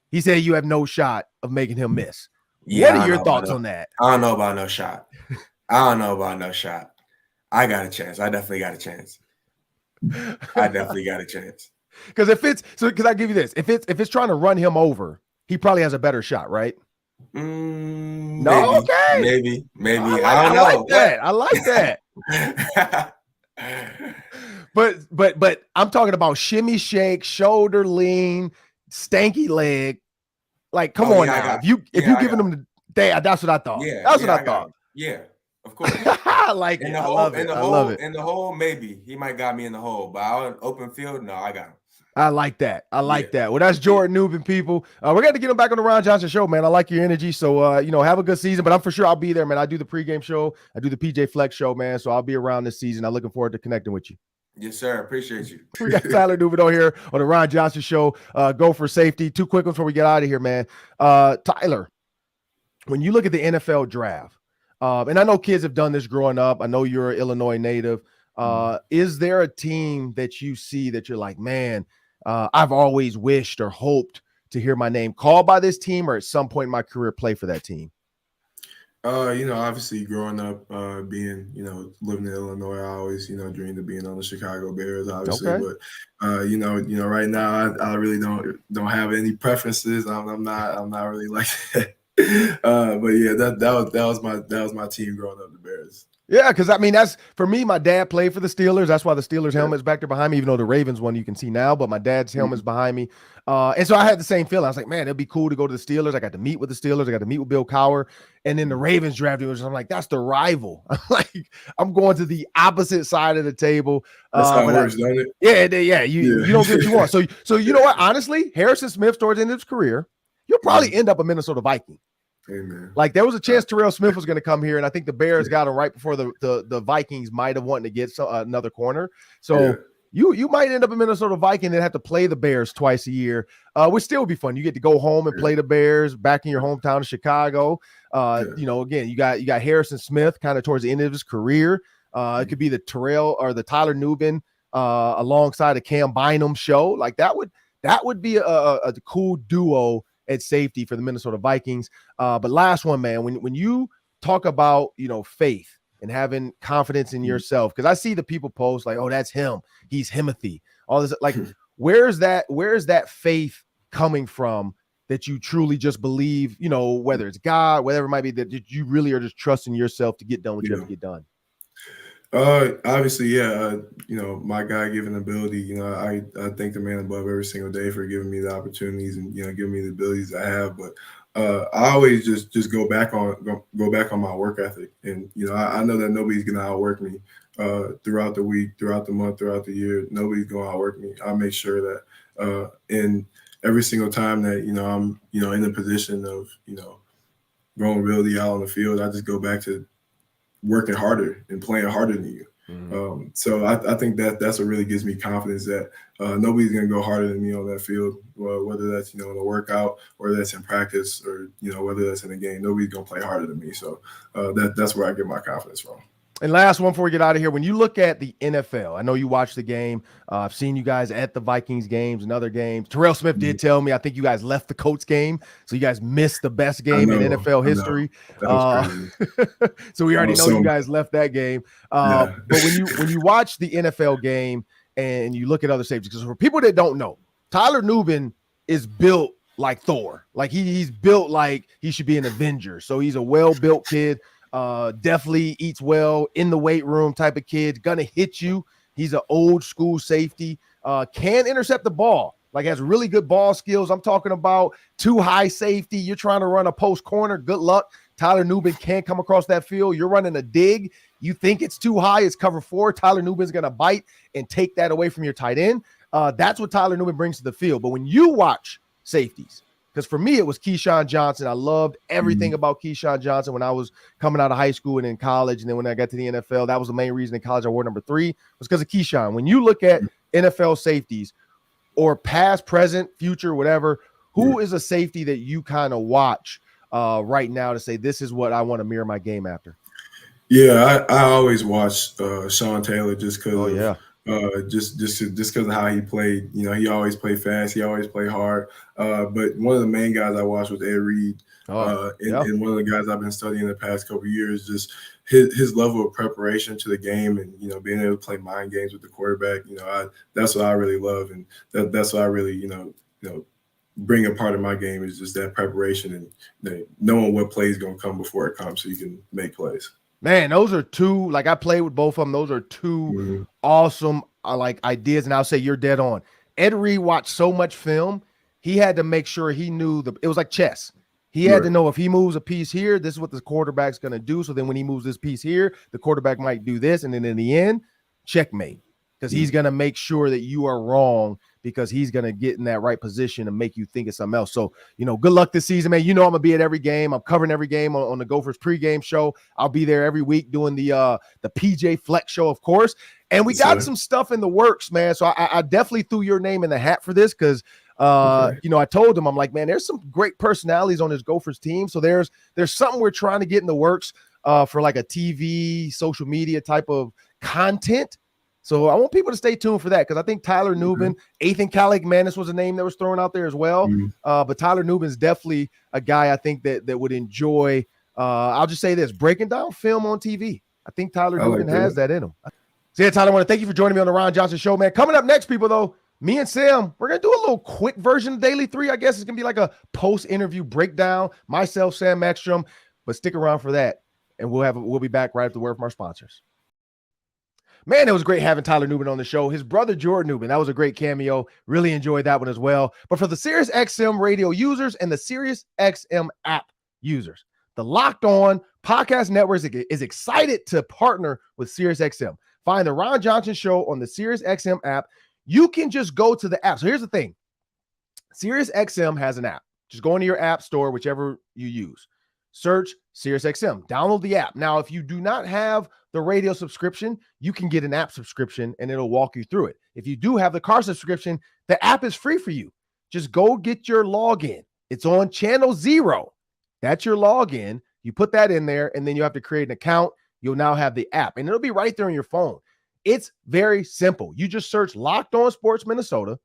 He said you have no shot of making him miss. Yeah, what are your thoughts on that? I don't know about no shot. I got a chance. I definitely got a chance. Because because I give you this, if it's trying to run him over, he probably has a better shot, right? No, okay, maybe. I don't know. I like that. But I'm talking about shimmy shake, shoulder lean, stanky leg. Like, come on now. If you giving them the day, that's what I thought. Yeah, that's what I thought. Yeah, of course. I like it. I love it. In the hole, maybe he might got me in the hole, but out in open field, no, I got him. I like that. Well, that's Jordan Nubin, people. We're going to get him back on the Ron Johnson Show, man. I like your energy. So, have a good season. But I'm for sure I'll be there, man. I do the pregame show. I do the PJ Flex show, man. So I'll be around this season. I'm looking forward to connecting with you. Yes, sir. Appreciate you. We got Tyler Nubin on here on the Ron Johnson Show. Go for safety. 2 quick ones before we get out of here, man. Tyler, when you look at the NFL draft, and I know kids have done this growing up. I know you're an Illinois native. Is there a team that you see that you're like, man, I've always wished or hoped to hear my name called by this team or at some point in my career play for that team? Obviously growing up, being, living in Illinois, I always, dreamed of being on the Chicago Bears, obviously. Okay. But, right now I really don't have any preferences. I'm not really like that. But yeah, that was my team growing up, the Bears. Yeah, because I mean, that's for me. My dad played for the Steelers. That's why the Steelers helmet's back there behind me, even though the Ravens one you can see now, but my dad's helmet's behind me. And so I had the same feeling. I was like, man, it'd be cool to go to the Steelers. I got to meet with the Steelers. I got to meat with Bill Cowher. And then the Ravens drafted me. I'm like, that's the rival. I'm like, I'm going to the opposite side of the table. That's how it works, don't it? Yeah. You don't get what you want. So you know what? Honestly, Harrison Smith towards the end of his career, you'll probably end up a Minnesota Viking. Amen. Like there was a chance Terrell Smith was going to come here, and I think the Bears got him right before the Vikings might have wanted to get another corner. So you might end up a Minnesota Viking and have to play the Bears twice a year, which still would be fun. You get to go home and play the Bears back in your hometown of Chicago. You know, again, you got Harrison Smith kind of towards the end of his career. It could be the Terrell or the Tyler Nubin alongside a Cam Bynum show. Like that would be a cool duo at safety for the Minnesota Vikings. But last one, man, when you talk about, you know, faith and having confidence in yourself, because I see the people post like, oh, that's him. He's Himothy. All this, like, where's that faith coming from that you truly just believe, you know, whether it's God, whatever it might be, that you really are just trusting yourself to get done what you have to get done? Obviously, you know, my God-given ability, you know, I thank the man above every single day for giving me the opportunities and, you know, giving me the abilities I have. But I always just go back on my work ethic. And, you know, I know that nobody's going to outwork me throughout the week, throughout the month, throughout the year. Nobody's going to outwork me. I make sure that in every single time that, you know, I'm, you know, in a position of, you know, vulnerability out on the field, I just go back to working harder and playing harder than you. So I think that's what really gives me confidence that nobody's going to go harder than me on that field, whether that's, you know, in a workout, whether that's in practice, or, you know, whether that's in a game. Nobody's going to play harder than me. So that's where I get my confidence from. And last one before we get out of here, when you look at the NFL, I know you watched the game. I've seen you guys at the Vikings games and other games. Terrell Smith did tell me, I think you guys left the Colts game, so you guys missed the best game in NFL history. So we already know you guys left that game. But when you watch the NFL game and you look at other safeties, because for people that don't know, Tyler Nubin is built like Thor. Like he's built like he should be an Avenger. So he's a well-built kid. Definitely eats well, in the weight room type of kid, gonna hit you. He's an old school safety, can intercept the ball, like has really good ball skills. I'm talking about too high safety. You're trying to run a post corner. Good luck. Tyler Nubin can't come across that field. You're running a dig. You think it's too high. It's cover 4. Tyler Nubin's gonna bite and take that away from your tight end. That's what Tyler Nubin brings to the field. But when you watch safeties, because for me, it was Keyshawn Johnson. I loved everything about Keyshawn Johnson when I was coming out of high school and in college. And then when I got to the NFL, that was the main reason in college I wore number 3 was because of Keyshawn. When you look at NFL safeties or past, present, future, whatever, who is a safety that you kind of watch right now to say, this is what I want to mirror my game after? Yeah, I always watch Sean Taylor just because just because of how he played. You know, he always played fast. He always played hard. But one of the main guys I watched was Ed Reed. And one of the guys I've been studying the past couple of years, just his level of preparation to the game and, you know, being able to play mind games with the quarterback. You know, that's what I really love. And that's what I really, you know, bring a part of my game is just that preparation and, you know, knowing what play is going to come before it comes so you can make plays. Man, those are two, like I played with both of them. Those are two awesome like ideas. And I'll say you're dead on. Ed Reed watched so much film. He had to make sure he knew it was like chess. He had to know if he moves a piece here, this is what the quarterback's going to do. So then when he moves this piece here, the quarterback might do this. And then in the end, checkmate, because he's going to make sure that you are wrong because he's going to get in that right position and make you think it's something else. So, you know, good luck this season, man. You know, I'm going to be at every game. I'm covering every game on the Gophers pregame show. I'll be there every week doing the PJ Flex show, of course. And we got some stuff in the works, man. So I definitely threw your name in the hat for this because, you know, I told him, I'm like, man, there's some great personalities on this Gophers team. So there's something we're trying to get in the works for like a TV, social media type of content. So I want people to stay tuned for that because I think Tyler Nubin, Ethan Calig-Manis was a name that was thrown out there as well. But Tyler Nubin is definitely a guy I think that would enjoy. I'll just say this, breaking down film on TV. I think Tyler Nubin has that in him. So yeah, Tyler, I want to thank you for joining me on the Ron Johnson Show, man. Coming up next, people, though, me and Sam, we're going to do a little quick version of Daily 3. I guess it's going to be like a post-interview breakdown. Myself, Sam Ekstrom, but stick around for that. and we'll be back right after the word from our sponsors. Man, it was great having Tyler Nubin on the show. His brother, Jordan Nubin, that was a great cameo. Really enjoyed that one as well. But for the SiriusXM radio users and the SiriusXM app users, the Locked On Podcast Network is excited to partner with SiriusXM. Find the Ron Johnson Show on the SiriusXM app. You can just go to the app. So here's the thing. SiriusXM has an app. Just go into your app store, whichever you use. Search SiriusXM. Download the app. Now, if you do not have the radio subscription, you can get an app subscription and it'll walk you through it. If you do have the car subscription, the app is free for you. Just go get your login. It's on channel 0. That's your login. You put that in there and then you have to create an account. You'll now have the app and it'll be right there on your phone. It's very simple. You just search Locked On Sports Minnesota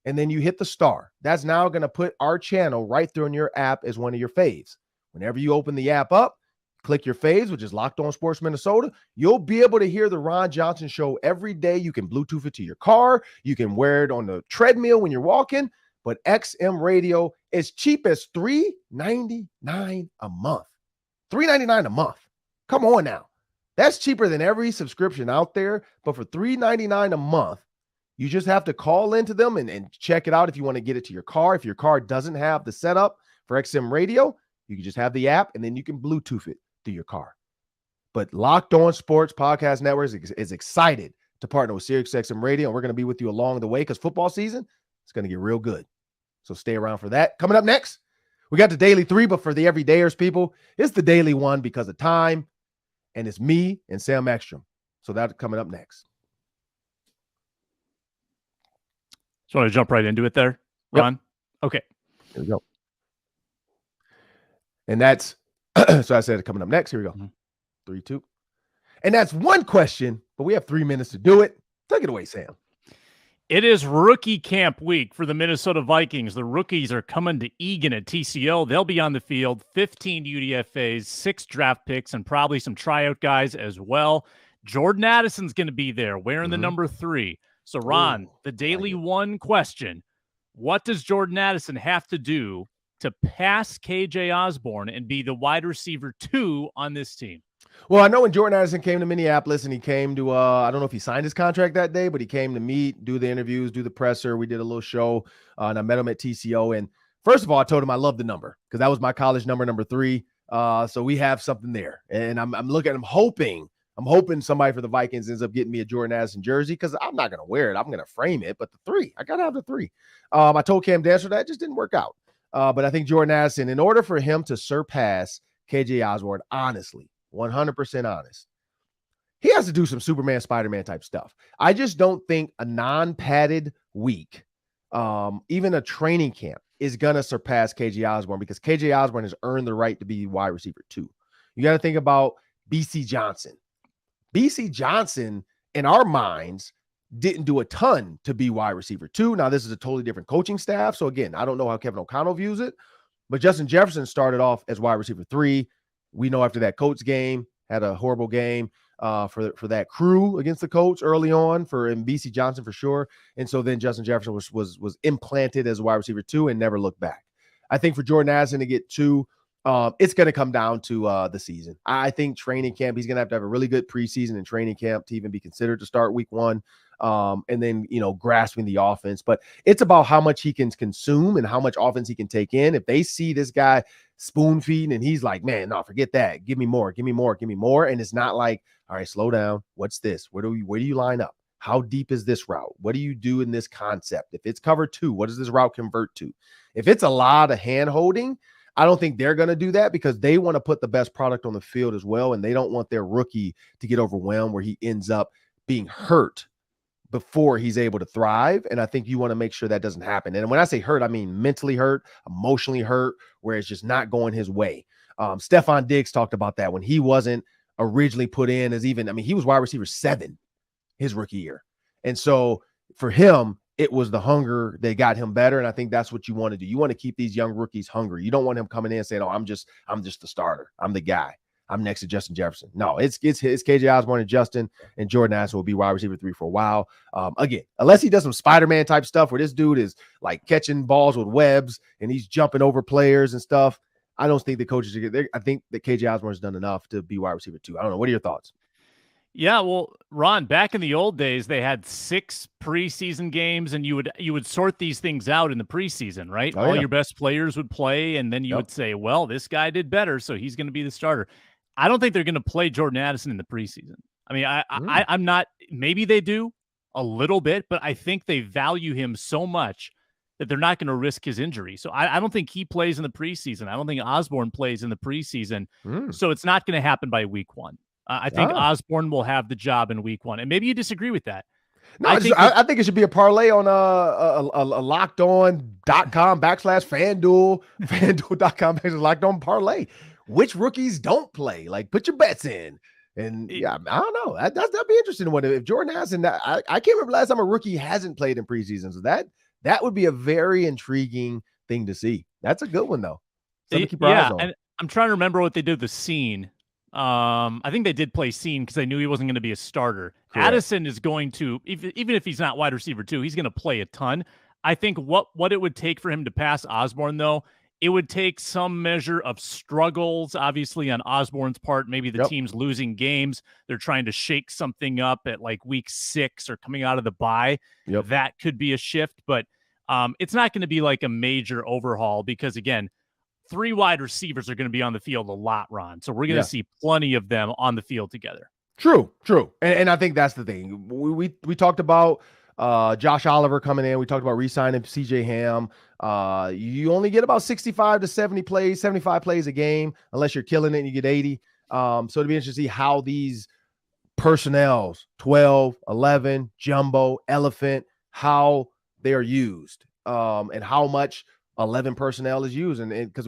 and then you hit the star. That's now going to put our channel right there in your app as one of your faves. Whenever you open the app up, click your faves, which is Locked On Sports Minnesota. You'll be able to hear the Ron Johnson Show every day. You can Bluetooth it to your car. You can wear it on the treadmill when you're walking. But XM Radio is cheap as $3.99 a month. $3.99 a month. Come on now. That's cheaper than every subscription out there. But for $3.99 a month, you just have to call into them and check it out if you want to get it to your car. If your car doesn't have the setup for XM Radio, you can just have the app and then you can Bluetooth it to your car. But Locked On Sports Podcast Network is excited to partner with SiriusXM Radio, and we're going to be with you along the way because football season is going to get real good. So stay around for that. Coming up next, we got the Daily 3, but for the everydayers, people, it's the Daily 1 because of time, and it's me and Sam Ekstrom. So that's coming up next. So want to jump right into it there, Ron? Yep. Okay. Here we go. And that's, so I said coming up next. Here we go. 3, 2. And that's one question, but we have 3 minutes to do it. Take it away, Sam. It is rookie camp week for the Minnesota Vikings. The rookies are coming to Eagan at TCO. They'll be on the field, 15 UDFAs, 6 draft picks, and probably some tryout guys as well. Jordan Addison's going to be there wearing the number 3. So, Ron, the Daily 1 question, what does Jordan Addison have to do to pass KJ Osborne and be the wide receiver 2 on this team? Well, I know when Jordan Addison came to Minneapolis and he came to, I don't know if he signed his contract that day, but he came to meet, do the interviews, do the presser. We did a little show and I met him at TCO. And first of all, I told him I love the number because that was my college number 3. So we have something there. And I'm looking at him I'm hoping somebody for the Vikings ends up getting me a Jordan Addison jersey because I'm not going to wear it. I'm going to frame it. But the 3, I got to have the 3. I told Cam Dancer that just didn't work out. But I think Jordan Addison, in order for him to surpass KJ Osborne, honestly, 100% honest, he has to do some Superman, Spider-Man type stuff. I just don't think a non-padded week, even a training camp, is going to surpass KJ Osborne because KJ Osborne has earned the right to be wide receiver 2. You got to think about BC Johnson. BC Johnson, in our minds, didn't do a ton to be wide receiver 2. Now, this is a totally different coaching staff. So, again, I don't know how Kevin O'Connell views it, but Justin Jefferson started off as wide receiver 3. We know after that Colts game, had a horrible game for that crew against the Colts early on and BC Johnson for sure. And so then Justin Jefferson was implanted as a wide receiver 2 and never looked back. I think for Jordan Addison to get 2, it's going to come down to the season. I think training camp, he's going to have a really good preseason and training camp to even be considered to start week 1. And then, grasping the offense. But it's about how much he can consume and how much offense he can take in. If they see this guy spoon feeding and he's like, man, no, forget that. Give me more, give me more, give me more. And it's not like, all right, slow down. What's this? Where do you line up? How deep is this route? What do you do in this concept? If it's cover 2, what does this route convert to? If it's a lot of hand holding, I don't think they're going to do that because they want to put the best product on the field as well. And they don't want their rookie to get overwhelmed where he ends up being hurt before he's able to thrive. And I think you want to make sure that doesn't happen. And when I say hurt, I mean mentally hurt, emotionally hurt, where it's just not going his way. Stephon Diggs talked about that when he wasn't originally put in as he was wide receiver 7 his rookie year. And so for him, it was the hunger that got him better. And I think that's what you want to do. You want to keep these young rookies hungry. You don't want him coming in and saying, oh, I'm just the starter. I'm the guy. I'm next to Justin Jefferson. No, it's KJ Osborne and Justin, and Jordan Addison will be wide receiver 3 for a while. Again, unless he does some Spider-Man type stuff where this dude is like catching balls with webs and he's jumping over players and stuff, I don't think the coaches should get there. I think that KJ Osborne's done enough to be wide receiver 2. I don't know. What are your thoughts? Yeah, well, Ron, back in the old days, they had 6 preseason games, and you would sort these things out in the preseason, right? Oh, All yeah. your best players would play, and then you would say, well, this guy did better, so he's going to be the starter. I don't think they're going to play Jordan Addison in the preseason. I mean, I'm not – maybe they do a little bit, but I think they value him so much that they're not going to risk his injury. So I don't think he plays in the preseason. I don't think Osborne plays in the preseason. So it's not going to happen by week 1. I think Osborne will have the job in week 1. And maybe you disagree with that. No, I think it should be a parlay on a lockedon.com/FanDuel, FanDuel.com/lockedon parlay. Which rookies don't play? Like, put your bets in. And yeah, I don't know. That'd be interesting. If Jordan Addison, I can't remember last time a rookie hasn't played in preseason. So that would be a very intriguing thing to see. That's a good one, though. Something to keep our eyes on. And I'm trying to remember what they did with Scene. I think they did play Scene because they knew he wasn't going to be a starter. Correct. Addison is going to, even if he's not wide receiver 2, he's going to play a ton. I think what it would take for him to pass Osborne, though, it would take some measure of struggles, obviously, on Osborne's part. Maybe the team's losing games. They're trying to shake something up at like week 6 or coming out of the bye. That could be a shift, but it's not going to be like a major overhaul because, again, 3 wide receivers are going to be on the field a lot, Ron. So we're going to see plenty of them on the field together. True. And I think that's the thing. We talked about Josh Oliver coming in. We talked about re-signing CJ Ham. You only get about 65 to 75 plays a game, unless you're killing it and you get 80. So it'd be interesting to see how these personnels, 12, 11, jumbo, elephant, how they are used, and how much 11 personnel is used. And because,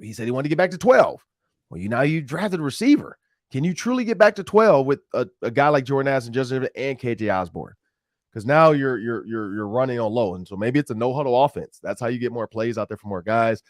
he said he wanted to get back to 12. Well, you drafted a receiver. Can you truly get back to 12 with a guy like Jordan Addison, Justin and KJ Osborne? Because now you're running on low. And so maybe it's a no-huddle offense. That's how you get more plays out there for more guys.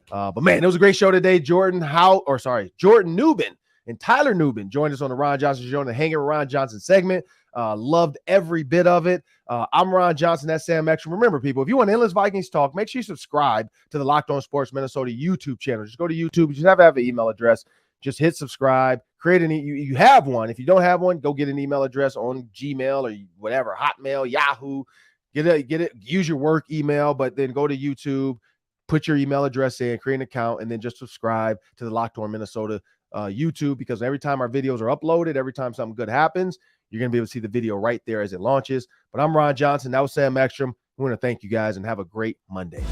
But, man, it was a great show today. Jordan Nubin and Tyler Nubin joined us on the Ron Johnson Show, the Hanging with Ron Johnson segment. Loved every bit of it. I'm Ron Johnson. That's Sam Ekstrom. Remember, people, if you want endless Vikings talk, make sure you subscribe to the Locked On Sports Minnesota YouTube channel. Just go to YouTube. You just have to have an email address. Just hit subscribe. Create you have one. If you don't have one, go get an email address on Gmail or whatever, Hotmail, Yahoo. Get it. Use your work email, but then go to YouTube, put your email address in, create an account, and then just subscribe to the Locked On Minnesota YouTube, because every time our videos are uploaded, every time something good happens, you're going to be able to see the video right there as it launches. But I'm Ron Johnson. That was Sam Ekstrom. We want to thank you guys and have a great Monday.